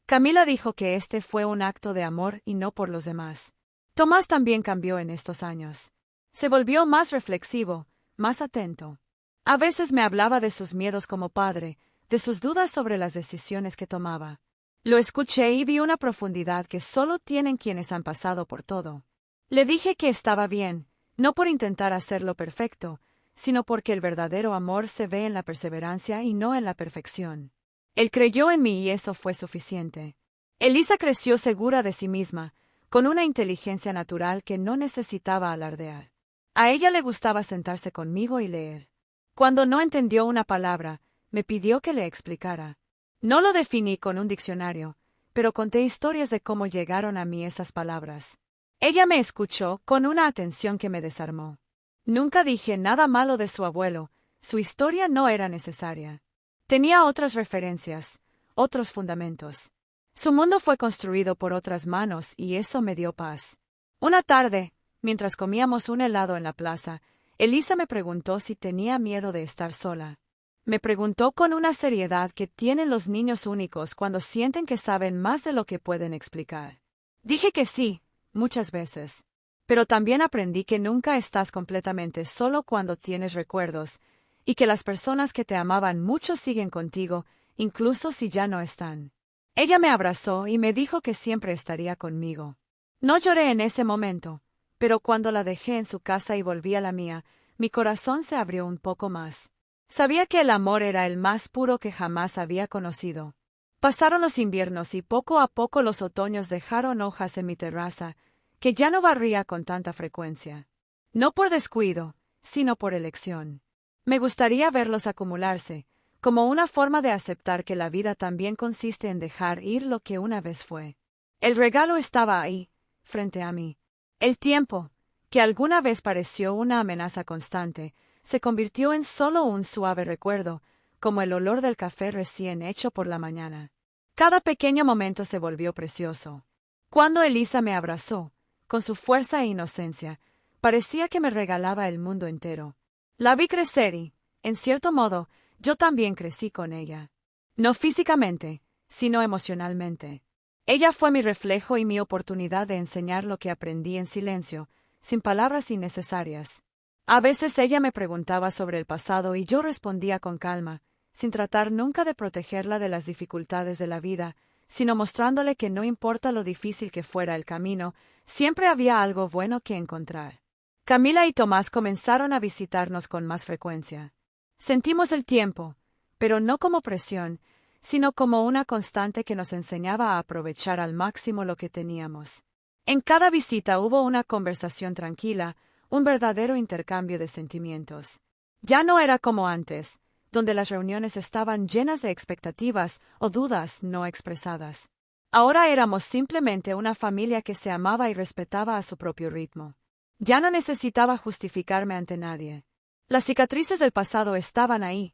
Camila dijo que este fue un acto de amor y no por los demás. Tomás también cambió en estos años. Se volvió más reflexivo, más atento. A veces me hablaba de sus miedos como padre, de sus dudas sobre las decisiones que tomaba. Lo escuché y vi una profundidad que solo tienen quienes han pasado por todo. Le dije que estaba bien, no por intentar hacerlo perfecto, sino porque el verdadero amor se ve en la perseverancia y no en la perfección. Él creyó en mí y eso fue suficiente. Elisa creció segura de sí misma, con una inteligencia natural que no necesitaba alardear. A ella le gustaba sentarse conmigo y leer. Cuando no entendió una palabra, me pidió que le explicara. No lo definí con un diccionario, pero conté historias de cómo llegaron a mí esas palabras. Ella me escuchó con una atención que me desarmó. Nunca dije nada malo de su abuelo, su historia no era necesaria. Tenía otras referencias, otros fundamentos. Su mundo fue construido por otras manos y eso me dio paz. Una tarde, mientras comíamos un helado en la plaza, Elisa me preguntó si tenía miedo de estar sola. Me preguntó con una seriedad que tienen los niños únicos cuando sienten que saben más de lo que pueden explicar. Dije que sí, muchas veces. Pero también aprendí que nunca estás completamente solo cuando tienes recuerdos, y que las personas que te amaban mucho siguen contigo, incluso si ya no están. Ella me abrazó y me dijo que siempre estaría conmigo. No lloré en ese momento, pero cuando la dejé en su casa y volví a la mía, mi corazón se abrió un poco más. Sabía que el amor era el más puro que jamás había conocido. Pasaron los inviernos y poco a poco los otoños dejaron hojas en mi terraza, que ya no barría con tanta frecuencia. No por descuido, sino por elección. Me gustaría verlos acumularse, como una forma de aceptar que la vida también consiste en dejar ir lo que una vez fue. El regalo estaba ahí, frente a mí. El tiempo, que alguna vez pareció una amenaza constante, se convirtió en solo un suave recuerdo, como el olor del café recién hecho por la mañana. Cada pequeño momento se volvió precioso. Cuando Elisa me abrazó, con su fuerza e inocencia, parecía que me regalaba el mundo entero. La vi crecer y, en cierto modo, yo también crecí con ella. No físicamente, sino emocionalmente. Ella fue mi reflejo y mi oportunidad de enseñar lo que aprendí en silencio, sin palabras innecesarias. A veces ella me preguntaba sobre el pasado y yo respondía con calma, sin tratar nunca de protegerla de las dificultades de la vida, sino mostrándole que no importa lo difícil que fuera el camino, siempre había algo bueno que encontrar. Camila y Tomás comenzaron a visitarnos con más frecuencia. Sentimos el tiempo, pero no como presión, sino como una constante que nos enseñaba a aprovechar al máximo lo que teníamos. En cada visita hubo una conversación tranquila, un verdadero intercambio de sentimientos. Ya no era como antes, donde las reuniones estaban llenas de expectativas o dudas no expresadas. Ahora éramos simplemente una familia que se amaba y respetaba a su propio ritmo. Ya no necesitaba justificarme ante nadie. Las cicatrices del pasado estaban ahí,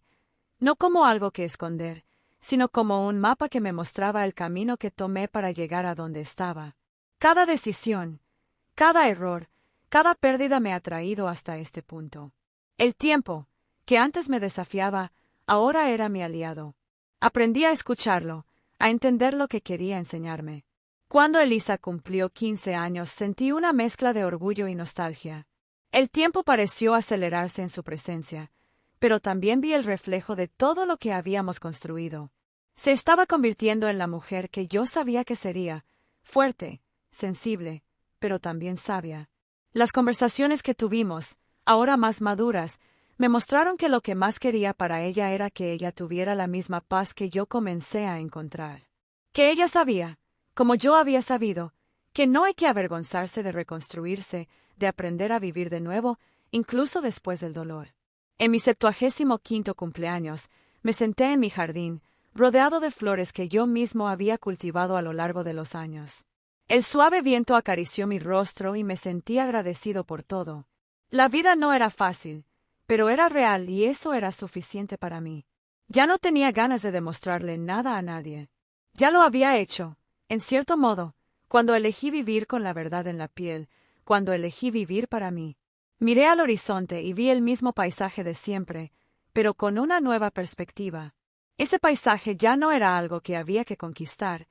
no como algo que esconder, sino como un mapa que me mostraba el camino que tomé para llegar a donde estaba. Cada decisión, cada error, cada pérdida me ha traído hasta este punto. El tiempo, que antes me desafiaba, ahora era mi aliado. Aprendí a escucharlo, a entender lo que quería enseñarme. Cuando Elisa cumplió 15 años sentí una mezcla de orgullo y nostalgia. El tiempo pareció acelerarse en su presencia, pero también vi el reflejo de todo lo que habíamos construido. Se estaba convirtiendo en la mujer que yo sabía que sería, fuerte, sensible, pero también sabia. Las conversaciones que tuvimos, ahora más maduras, me mostraron que lo que más quería para ella era que ella tuviera la misma paz que yo comencé a encontrar. Que ella sabía, como yo había sabido, que no hay que avergonzarse de reconstruirse, de aprender a vivir de nuevo, incluso después del dolor. En mi 75º cumpleaños, me senté en mi jardín, rodeado de flores que yo mismo había cultivado a lo largo de los años. El suave viento acarició mi rostro y me sentí agradecido por todo. La vida no era fácil, pero era real y eso era suficiente para mí. Ya no tenía ganas de demostrarle nada a nadie. Ya lo había hecho, en cierto modo, cuando elegí vivir con la verdad en la piel, cuando elegí vivir para mí. Miré al horizonte y vi el mismo paisaje de siempre, pero con una nueva perspectiva. Ese paisaje ya no era algo que había que conquistar,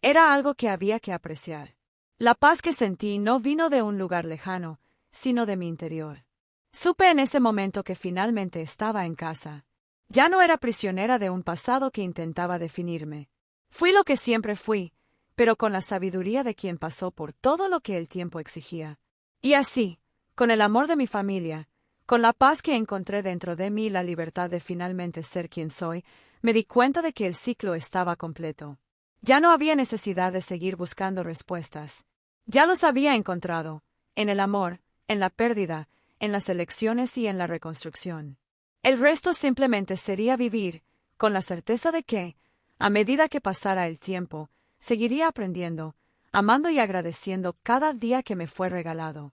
era algo que había que apreciar. La paz que sentí no vino de un lugar lejano, sino de mi interior. Supe en ese momento que finalmente estaba en casa. Ya no era prisionera de un pasado que intentaba definirme. Fui lo que siempre fui, pero con la sabiduría de quien pasó por todo lo que el tiempo exigía. Y así, con el amor de mi familia, con la paz que encontré dentro de mí y la libertad de finalmente ser quien soy, me di cuenta de que el ciclo estaba completo. Ya no había necesidad de seguir buscando respuestas. Ya los había encontrado, en el amor, en la pérdida, en las elecciones y en la reconstrucción. El resto simplemente sería vivir, con la certeza de que, a medida que pasara el tiempo, seguiría aprendiendo, amando y agradeciendo cada día que me fue regalado.